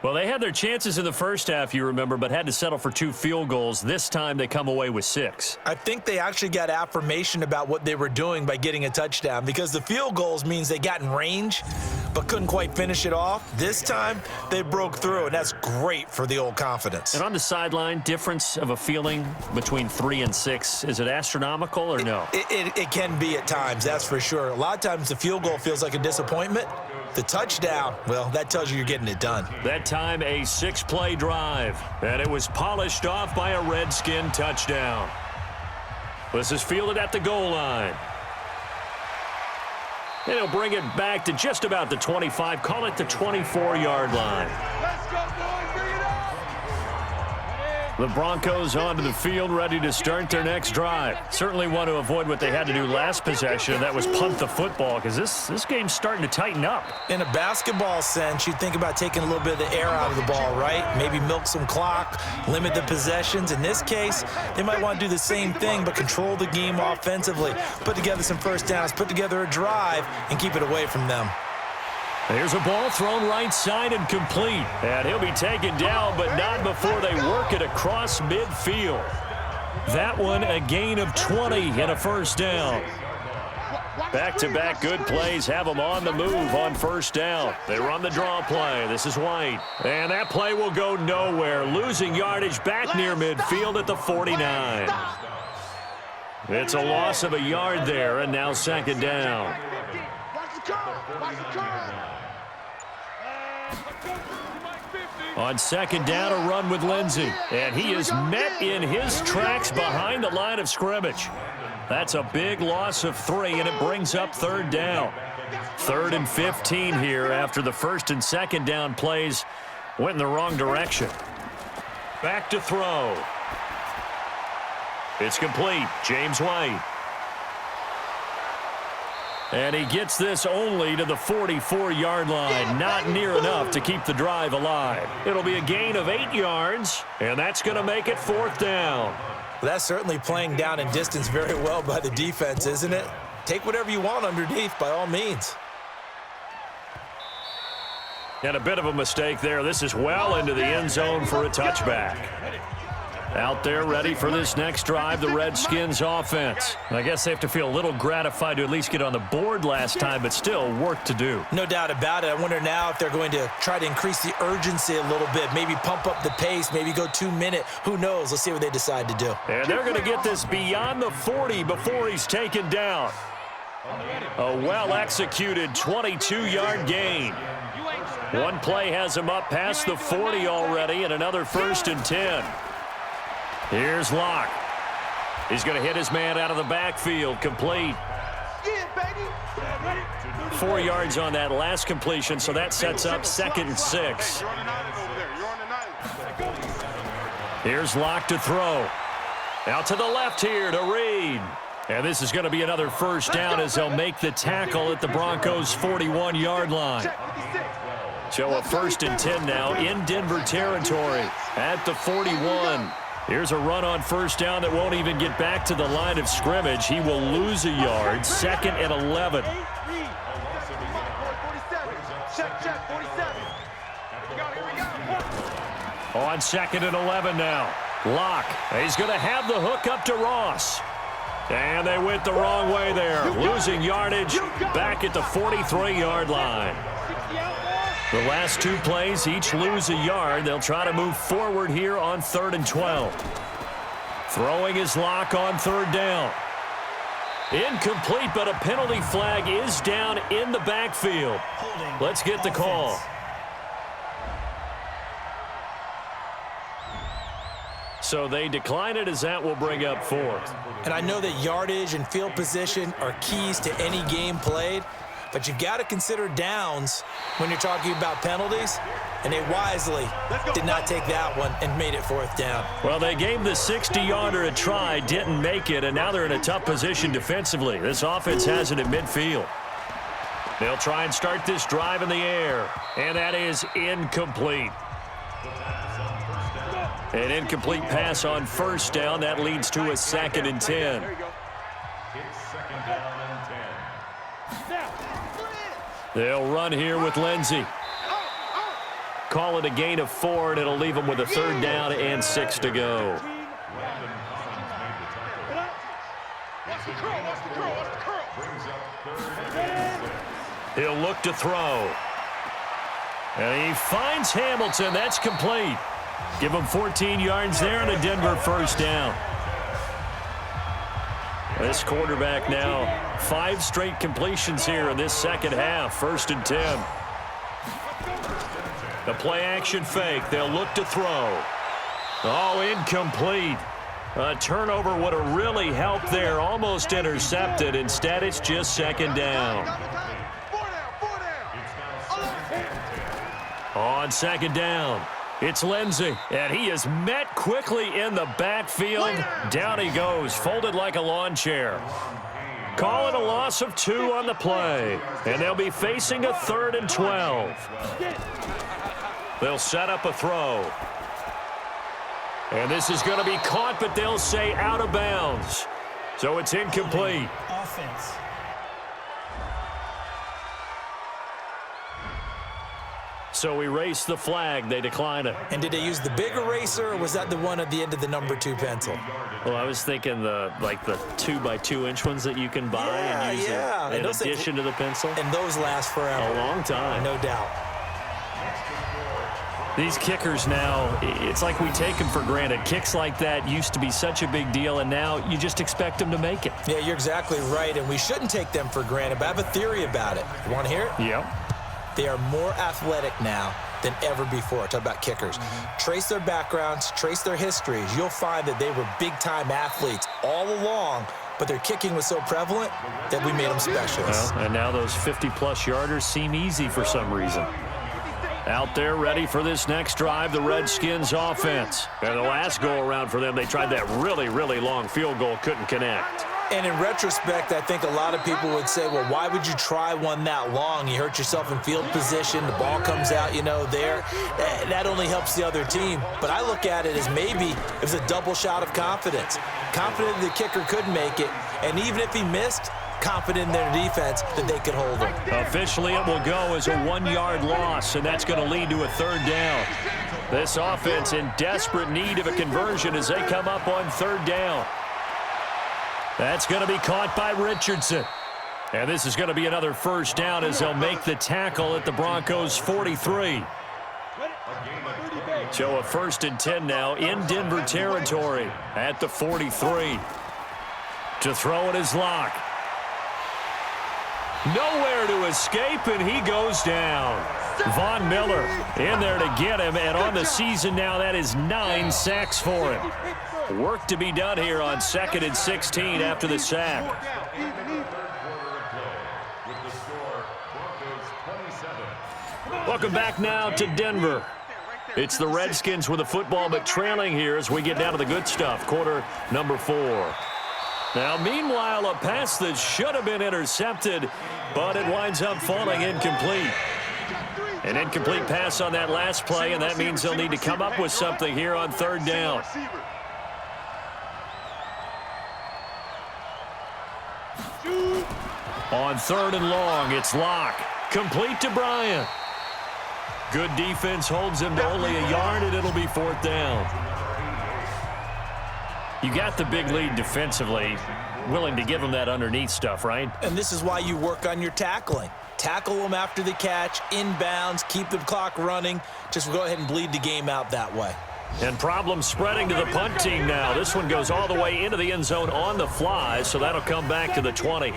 Well, they had their chances in the first half, you remember, but had to settle for 2 field goals. This time they come away with 6. I think they actually got affirmation about what they were doing by getting a touchdown, because the field goals means they got in range but couldn't quite finish it off. This time they broke through, and that's great for the old confidence. And on the sideline, difference of a feeling between 3 and 6, is it astronomical or no? It can be at times, that's for sure. A lot of times the field goal feels like a disappointment. The touchdown, well, that tells you you're getting it done. That time a 6-play drive, and it was polished off by a Redskin touchdown. This is fielded at the goal line. And he'll bring it back to just about the 25, call it the 24-yard line. Let's go, boys, bring it up. The Broncos onto the field, ready to start their next drive. Certainly want to avoid what they had to do last possession, and that was punt the football, because this game's starting to tighten up. In a basketball sense, you'd think about taking a little bit of the air out of the ball, right? Maybe milk some clock, limit the possessions. In this case, they might want to do the same thing, but control the game offensively. Put together some first downs, put together a drive, and keep it away from them. There's a ball thrown right side and complete. And he'll be taken down, but not before they work it across midfield. That one a gain of 20 and a first down. Back-to-back good plays have them on the move on first down. They run the draw play. This is White. And that play will go nowhere. Losing yardage back near midfield at the 49. It's a loss of a yard there, and now second down. On second down, a run with Lindsey. And he is met in his tracks behind the line of scrimmage. That's a big loss of 3, and it brings up third down. 3rd and 15 here after the first and second down plays went in the wrong direction. Back to throw. It's complete. James White. And he gets this only to the 44-yard line. Not near enough to keep the drive alive. It'll be a gain of 8 yards, and that's going to make it fourth down. Well, that's certainly playing down in distance very well by the defense, isn't it? Take whatever you want underneath, by all means. And a bit of a mistake there. This is well into the end zone for a touchback. Out there ready for this next drive, the Redskins offense. I guess they have to feel a little gratified to at least get on the board last time, but still work to do. No doubt about it. I wonder now if they're going to try to increase the urgency a little bit, maybe pump up the pace, maybe go 2-minute. Who knows? Let's see what they decide to do. And they're going to get this beyond the 40 before he's taken down. A well-executed 22-yard gain. One play has him up past the 40 already, and another 1st and 10. Here's Locke. He's going to hit his man out of the backfield. Complete. 4 yards on that last completion, so that sets up 2nd and 6. Here's Locke to throw. Out to the left here to Reed. And this is going to be another first down as they'll make the tackle at the Broncos' 41-yard line. So a 1st and 10 now in Denver territory at the 41. Here's a run on first down that won't even get back to the line of scrimmage. He will lose a yard. 2nd and 11. On 2nd and 11 now. Locke. He's going to have the hook up to Ross. And they went the wrong way there. Losing yardage back at the 43-yard line. The last 2 plays each lose a yard. They'll try to move forward here on 3rd and 12. Throwing his Locke on 3rd down. Incomplete, but a penalty flag is down in the backfield. Let's get the call. So they decline it as that will bring up 4th. And I know that yardage and field position are keys to any game played, but you've got to consider downs when you're talking about penalties, and they wisely did not take that one and made it 4th down. Well, they gave the 60-yarder a try, didn't make it, and now they're in a tough position defensively. This offense has it at midfield. They'll try and start this drive in the air, and that is incomplete. An incomplete pass on first down. That leads to a 2nd and 10. They'll run here with Lindsey. Call it a gain of 4, and it'll leave them with a 3rd down and 6 to go. He'll look to throw. And he finds Hamilton. That's complete. Give him 14 yards there and a Denver first down. This quarterback now, 5 straight completions here in this second half. 1st and 10. The play action fake. They'll look to throw. Oh, incomplete. A turnover would have really helped there. Almost intercepted. Instead, it's just 2nd down. On 2nd down, It's Lindsey, and he is met quickly in the backfield. Down he goes, folded like a lawn chair. Call it a loss of 2 on the play, and they'll be facing a 3rd and 12. They'll set up a throw. And this is going to be caught, but they'll say out of bounds. So it's incomplete. Offense. So erase the flag. They decline it. And did they use the big eraser, or was that the one at the end of the number 2 pencil? Well, I was thinking the 2x2-inch ones that you can buy and use in addition to the pencil. And those last forever. A long time. No doubt. These kickers now, it's like we take them for granted. Kicks like that used to be such a big deal, and now you just expect them to make it. Yeah, you're exactly right, and we shouldn't take them for granted, but I have a theory about it. You want to hear it? Yep. They are more athletic now than ever before. Talk about kickers. Trace their backgrounds, trace their histories. You'll find that they were big-time athletes all along, but their kicking was so prevalent that we made them specialists. Well, and now those 50-plus yarders seem easy for some reason. Out there ready for this next drive, the Redskins offense. And the last go-around for them, they tried that really, really long field goal, couldn't connect. And in retrospect, I think a lot of people would say, well, why would you try one that long? You hurt yourself in field position. The ball comes out, there. That only helps the other team. But I look at it as maybe it was a double shot of confidence. Confident the kicker could make it. And even if he missed, confident in their defense that they could hold him. Officially, it will go as a 1-yard loss, and that's going to lead to a 3rd down. This offense in desperate need of a conversion as they come up on 3rd down. That's going to be caught by Richardson. And this is going to be another 1st down as they'll make the tackle at the Broncos' 43. So a 1st and 10 now in Denver territory at the 43. To throw it is Locke. Nowhere to escape, and he goes down. Von Miller in there to get him, and on the season now, that is 9 sacks for him. Work to be done here on 2nd and 16 after the sack. Welcome back now to Denver. It's the Redskins with the football, but trailing here as we get down to the good stuff. Quarter number 4. Now, meanwhile, a pass that should have been intercepted, but it winds up falling incomplete. An incomplete pass on that last play, and that means they'll need to come up with something here on 3rd down. On 3rd and long, it's Locke. Complete to Bryant. Good defense holds him to only a yard, and it'll be 4th down. You got the big lead defensively, willing to give them that underneath stuff, right? And this is why you work on your tackling. Tackle them after the catch, inbounds, keep the clock running. Just go ahead and bleed the game out that way. And problems spreading to the punt team now. This one goes all the way into the end zone on the fly, so that'll come back to the 20.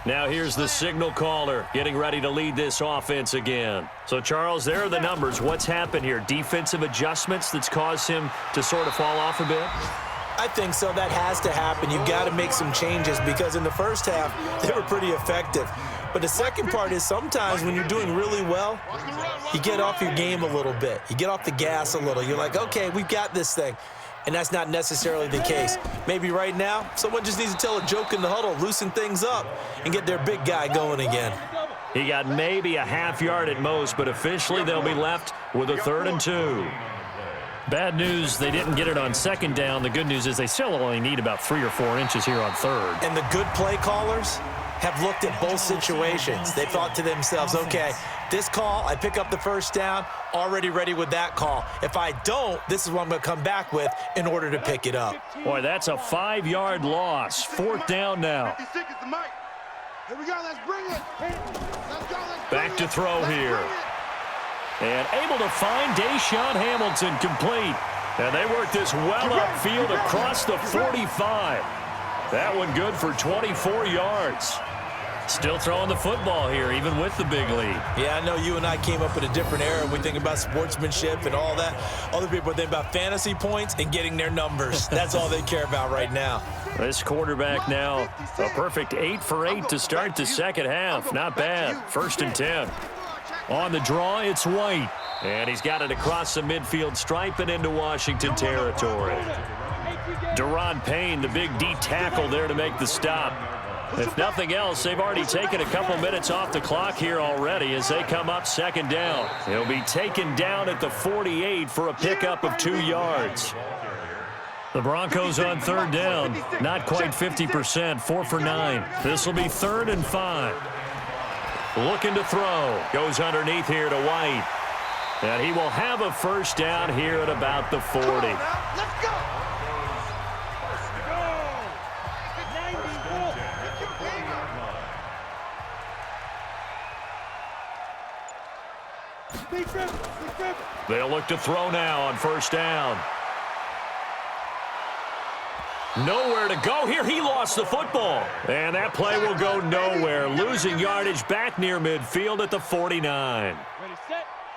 Now here's the signal caller getting ready to lead this offense again. So, Charles, there are the numbers. What's happened here? Defensive adjustments that's caused him to sort of fall off a bit? I think so. That has to happen. You've got to make some changes because in the first half, they were pretty effective. But the second part is sometimes when you're doing really well, you get off your game a little bit. You get off the gas a little. You're like, okay, we've got this thing. And that's not necessarily the case. Maybe right now, someone just needs to tell a joke in the huddle, loosen things up, and get their big guy going again. He got maybe a half yard at most, but officially they'll be left with a 3rd and 2. Bad news, they didn't get it on 2nd down. The good news is they still only need about 3 or 4 inches here on 3rd. And the good play callers have looked at both situations. They thought to themselves, okay, this call, I pick up the 1st down, already ready with that call. If I don't, this is what I'm going to come back with in order to pick it up. Boy, that's a 5-yard loss. 4th down now. Here we go, let's bring it. Let's go, Back to throw here. And able to find Deshaun Hamilton complete. And they work this well upfield across the 45. That one good for 24 yards. Still throwing the football here, even with the big lead. Yeah, I know you and I came up in a different era. We think about sportsmanship and all that. Other people think about fantasy points and getting their numbers. That's all they care about right now. This quarterback now, a perfect 8 for 8 to start the second half. Not bad. 1st and 10. On the draw, it's White. And he's got it across the midfield stripe and into Washington territory. Deron Payne, the big D tackle there to make the stop. If nothing else, they've already taken a couple minutes off the clock here already as they come up second down. He'll be taken down at the 48 for a pickup of 2 yards. The Broncos on third down, not quite 50%, 4 for 9. This will be 3rd and 5. Looking to throw, goes underneath here to White. And he will have a first down here at about the 40. Let's go. They'll look to throw now on first down. Nowhere to go here. He lost the football. And that play will go nowhere. Losing yardage back near midfield at the 49.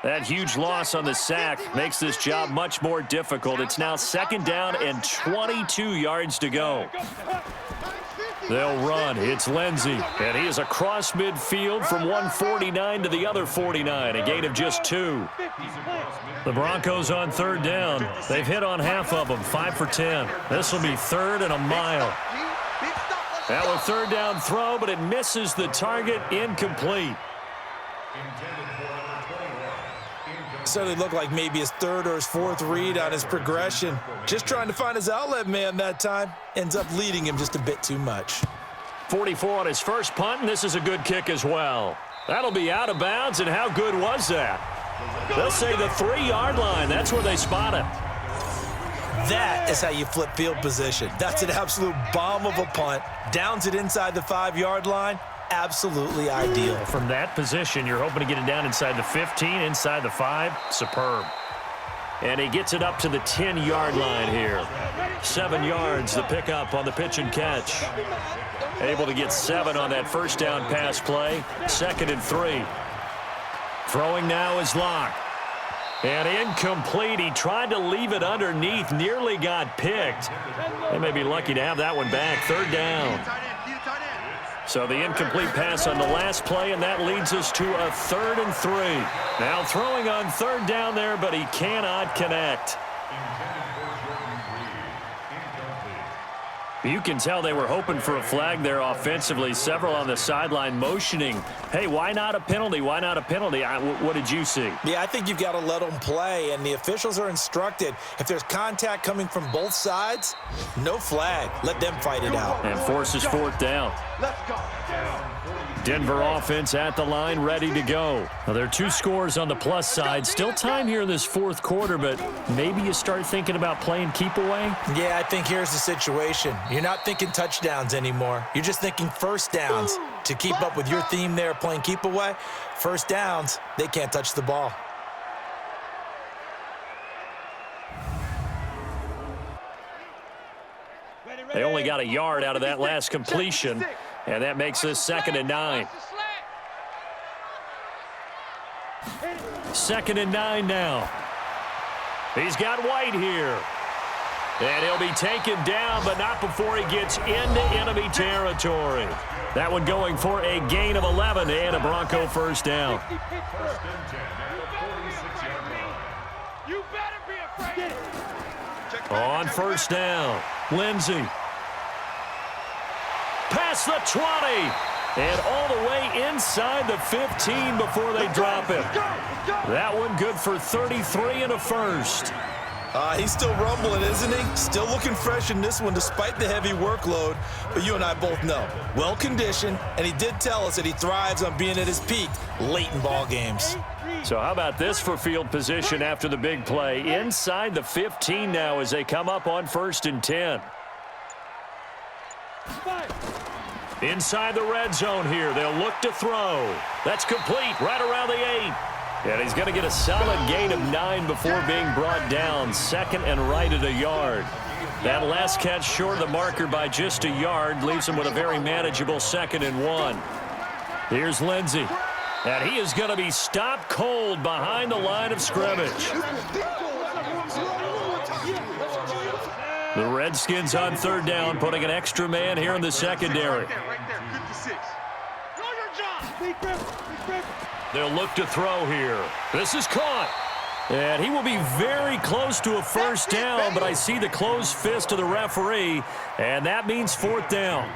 That huge loss on the sack makes this job much more difficult. It's now second down and 22 yards to go. They'll run. It's Lindsey. And he is across midfield from one 49 to the other 49. A gain of just 2. The Broncos on third down. They've hit on half of them, 5 for 10. This will be 3rd and a mile. Now a third down throw, but it misses the target, incomplete. Certainly looked like maybe his 3rd or his 4th read on his progression. Just trying to find his outlet man that time. Ends up leading him just a bit too much. 44 on his first punt, and this is a good kick as well. That'll be out of bounds, and how good was that? They'll say the 3-yard line. That's where they spot it. That is how you flip field position. That's an absolute bomb of a punt. Downs it inside the 5-yard line. Absolutely ideal. From that position, you're hoping to get it down inside the 15, inside the 5. Superb. And he gets it up to the 10-yard line here. 7 yards, the pickup on the pitch and catch. Able to get 7 on that first down pass play. 2nd and 3. Throwing now is Locke. And incomplete. He tried to leave it underneath. Nearly got picked. They may be lucky to have that one back. 3rd down. So the incomplete pass on the last play, and that leads us to a 3rd and 3. Now throwing on 3rd down there, but he cannot connect. You can tell they were hoping for a flag there offensively. Several on the sideline motioning, hey, why not a penalty? Why not a penalty? What did you see? Yeah, I think you've got to let them play, and the officials are instructed. If there's contact coming from both sides, no flag. Let them fight it out. And forces 4th down. Let's go. Denver offense at the line, ready to go. Now, there are 2 scores on the plus side. Still time here in this 4th quarter, but maybe you start thinking about playing keep away? Yeah, I think here's the situation. You're not thinking touchdowns anymore. You're just thinking first downs. To keep up with your theme there, playing keep away, first downs, they can't touch the ball. They only got a yard out of that last completion, and that makes this 2nd and 9. 2nd and 9 now. He's got White here. And he'll be taken down, but not before he gets into enemy territory. That one going for a gain of 11 and a Bronco first down. You better be afraid. On first down, Lindsey. Past the 20. And all the way inside the 15 before they drop it. That one good for 33 and a first. He's still rumbling, isn't he? Still looking fresh in this one despite the heavy workload. But you and I both know, well-conditioned, and he did tell us that he thrives on being at his peak late in ball games. So how about this for field position after the big play? Inside the 15 now as they come up on 1st and 10. Inside the red zone here. They'll look to throw. That's complete right around the 8. And he's going to get a solid gain of 9 before being brought down. 2nd and right at a yard. That last catch short of the marker by just a yard leaves him with a very manageable 2nd and 1. Here's Lindsey. And he is going to be stopped cold behind the line of scrimmage. The Redskins on 3rd down, putting an extra man here in the secondary. Right there. Good to 6. Know your job. They'll look to throw here. This is caught. And he will be very close to a first down, but I see the closed fist of the referee, and that means fourth down.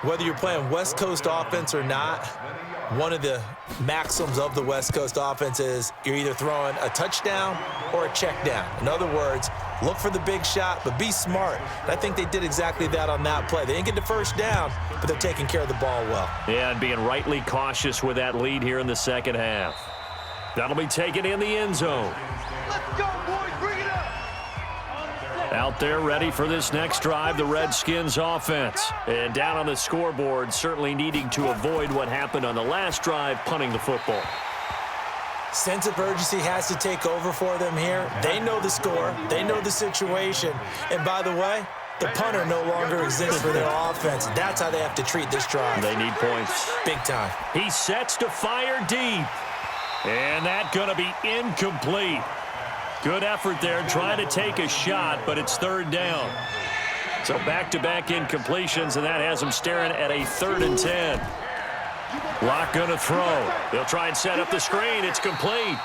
Whether you're playing West Coast offense or not, one of the maxims of the West Coast offense is you're either throwing a touchdown or a check down. In other words, look for the big shot, but be smart. And I think they did exactly that on that play. They didn't get the first down, but they're taking care of the ball well. Yeah, and being rightly cautious with that lead here in the second half. That'll be taken in the end zone. Let's go, boys. Bring it up. Out there ready for this next drive, the Redskins offense. And down on the scoreboard, certainly needing to avoid what happened on the last drive, punting the football. Sense of urgency has to take over for them here. They know the score. They know the situation. And by the way, the punter no longer exists for their offense. That's how they have to treat this drive. They need points. Big time. He sets to fire deep. And that's going to be incomplete. Good effort there, trying to take a shot, but it's third down. So back-to-back incompletions, and that has him staring at a 3rd and 10. Locke going to throw. They'll try and set up the screen. It's complete.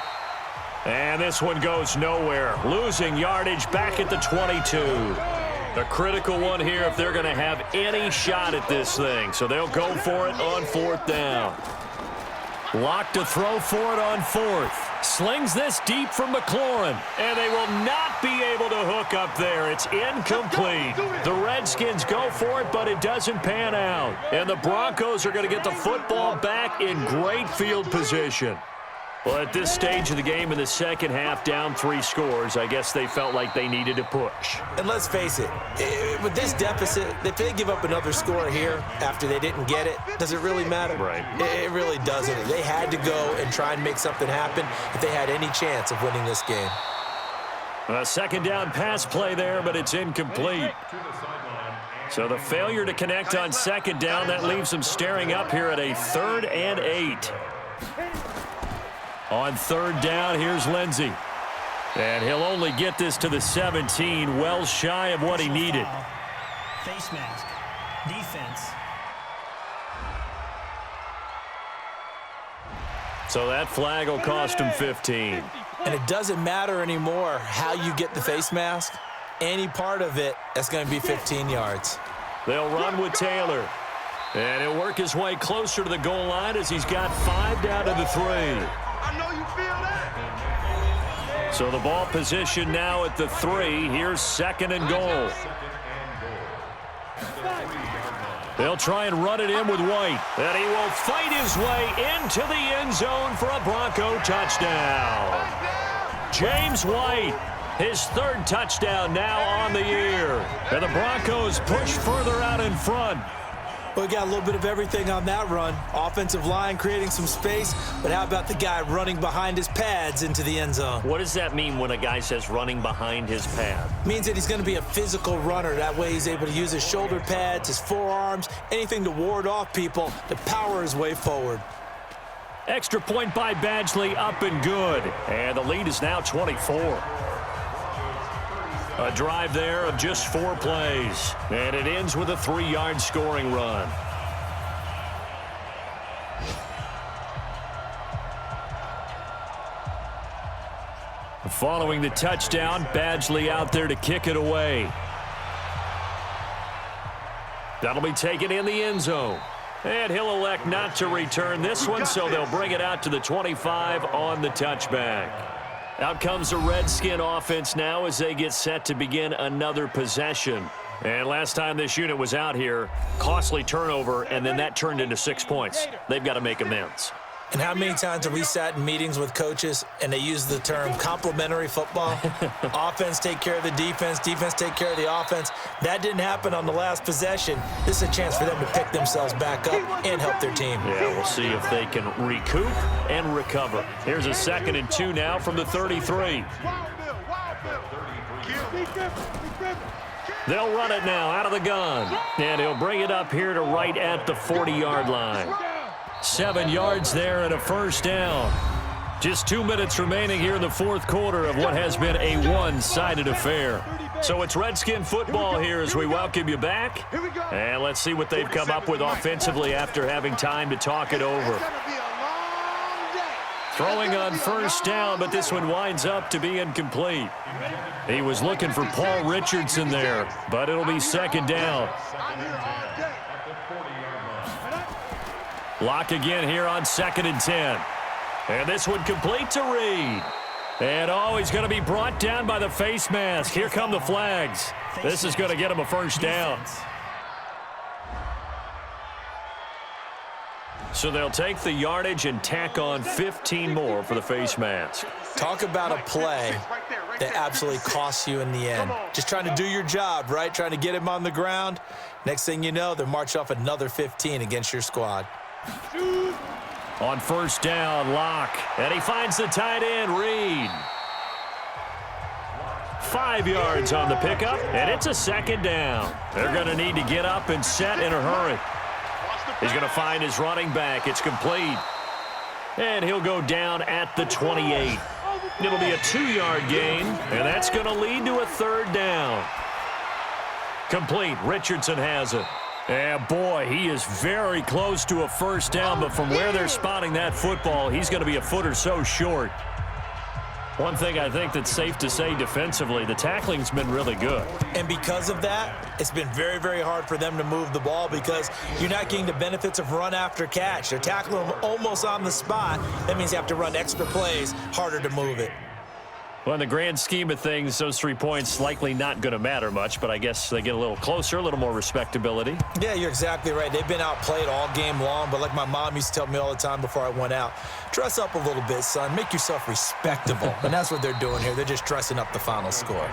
And this one goes nowhere. Losing yardage back at the 22. A critical one here if they're going to have any shot at this thing. So they'll go for it on 4th down. Locke to throw for it on 4th. Slings this deep from McLaurin. And they will not be able to hook up there. It's incomplete. The Redskins go for it, but it doesn't pan out. And the Broncos are going to get the football back in great field position. Well, at this stage of the game in the second half, down 3 scores, I guess they felt like they needed to push. And let's face it, with this deficit, if they give up another score here after they didn't get it, does it really matter? Right. It really doesn't. They had to go and try and make something happen if they had any chance of winning this game. A second down pass play there, but it's incomplete. So the failure to connect on second down, that leaves them staring up here at a 3rd and 8. On 3rd down, here's Lindsey. And he'll only get this to the 17, well shy of what he needed. Face mask. Defense. So that flag will cost him 15. And it doesn't matter anymore how you get the face mask. Any part of it, that's going to be 15 yards. They'll run with Taylor. And he'll work his way closer to the goal line as he's got 5 down to the 3. I know you feel that. So the ball position now at the 3. Here's 2nd and goal. They'll try and run it in with White. And he will fight his way into the end zone for a Bronco touchdown. James White, his 3rd touchdown now on the year. And the Broncos push further out in front. We got a little bit of everything on that run. Offensive line creating some space, but how about the guy running behind his pads into the end zone? What does that mean when a guy says running behind his pad? Means that he's going to be a physical runner. That way he's able to use his shoulder pads, his forearms, anything to ward off people to power his way forward. Extra point by Badgley, up and good. And the lead is now 24. A drive there of just 4 plays. And it ends with a 3-yard scoring run. Following the touchdown, Badgley out there to kick it away. That'll be taken in the end zone. And he'll elect not to return this one, so they'll bring it out to the 25 on the touchback. Out comes the Redskin offense now as they get set to begin another possession. And last time this unit was out here, costly turnover, and then that turned into 6 points. They've got to make amends. And how many times have we sat in meetings with coaches and they use the term complementary football? Offense take care of the defense, defense take care of the offense. That didn't happen on the last possession. This is a chance for them to pick themselves back up and help their team. Yeah, we'll see if they can recoup and recover. Here's a 2nd and 2 now from the 33. They'll run it now out of the gun. And he'll bring it up here to right at the 40-yard line. 7 yards there and a first down. Just 2 minutes remaining here in the fourth quarter of what has been a one-sided affair. So it's Redskin football here as we welcome you back. And let's see what they've come up with offensively after having time to talk it over. Throwing on first down, but this one winds up to be incomplete. He was looking for Paul Richardson there, but it'll be second down. Lock again here on 2nd and 10. And this one complete to Reed. And he's going to be brought down by the face mask. Here come the flags. This is going to get him a first down. So they'll take the yardage and tack on 15 more for the face mask. Talk about a play that absolutely costs you in the end. Just trying to do your job, right? Trying to get him on the ground. Next thing you know, they're marching off another 15 against your squad. On first down, Locke. And he finds the tight end, Reed. 5 yards on the pickup, and it's a second down. They're going to need to get up and set in a hurry. He's going to find his running back. It's complete. And he'll go down at the 28. It'll be a 2-yard gain, and that's going to lead to a third down. Complete. Richardson has it. And boy, he is very close to a first down, but from where they're spotting that football, he's going to be a foot or so short. One thing I think that's safe to say defensively, the tackling's been really good. And because of that, it's been very, very hard for them to move the ball because you're not getting the benefits of run after catch. They're tackling them almost on the spot. That means you have to run extra plays, harder to move it. Well, in the grand scheme of things, those 3 points likely not going to matter much, but I guess they get a little closer, a little more respectability. Yeah, you're exactly right. They've been outplayed all game long, but like my mom used to tell me all the time before I went out, dress up a little bit, son. Make yourself respectable. And that's what they're doing here. They're just dressing up the final score.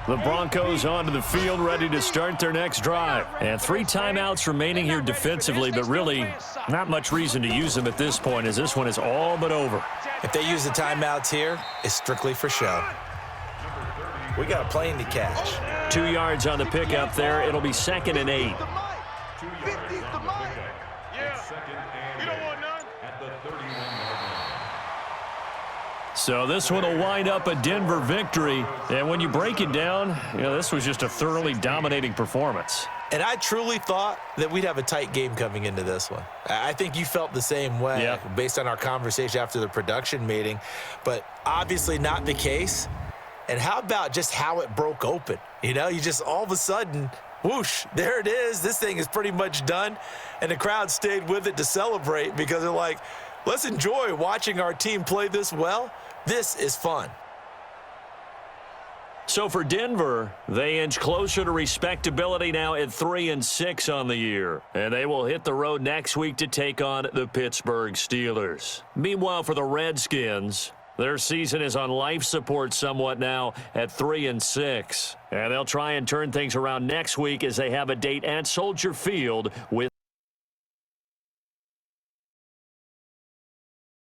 The Broncos onto the field, ready to start their next drive. And 3 timeouts remaining here defensively, but really not much reason to use them at this point as this one is all but over. If they use the timeouts here, it's strictly for show. We got a plane to catch. 2 yards on the pickup there. It'll be 2nd and 8. So this one will wind up a Denver victory. And when you break it down, this was just a thoroughly dominating performance. And I truly thought that we'd have a tight game coming into this one. I think you felt the same way based on our conversation after the production meeting, but obviously not the case. And how about just how it broke open? You just all of a sudden, whoosh, there it is. This thing is pretty much done. And the crowd stayed with it to celebrate because they're like, let's enjoy watching our team play this well. This is fun. So for Denver, they inch closer to respectability now at 3-6 on the year. And they will hit the road next week to take on the Pittsburgh Steelers. Meanwhile, for the Redskins, their season is on life support somewhat now at 3-6. And they'll try and turn things around next week as they have a date at Soldier Field with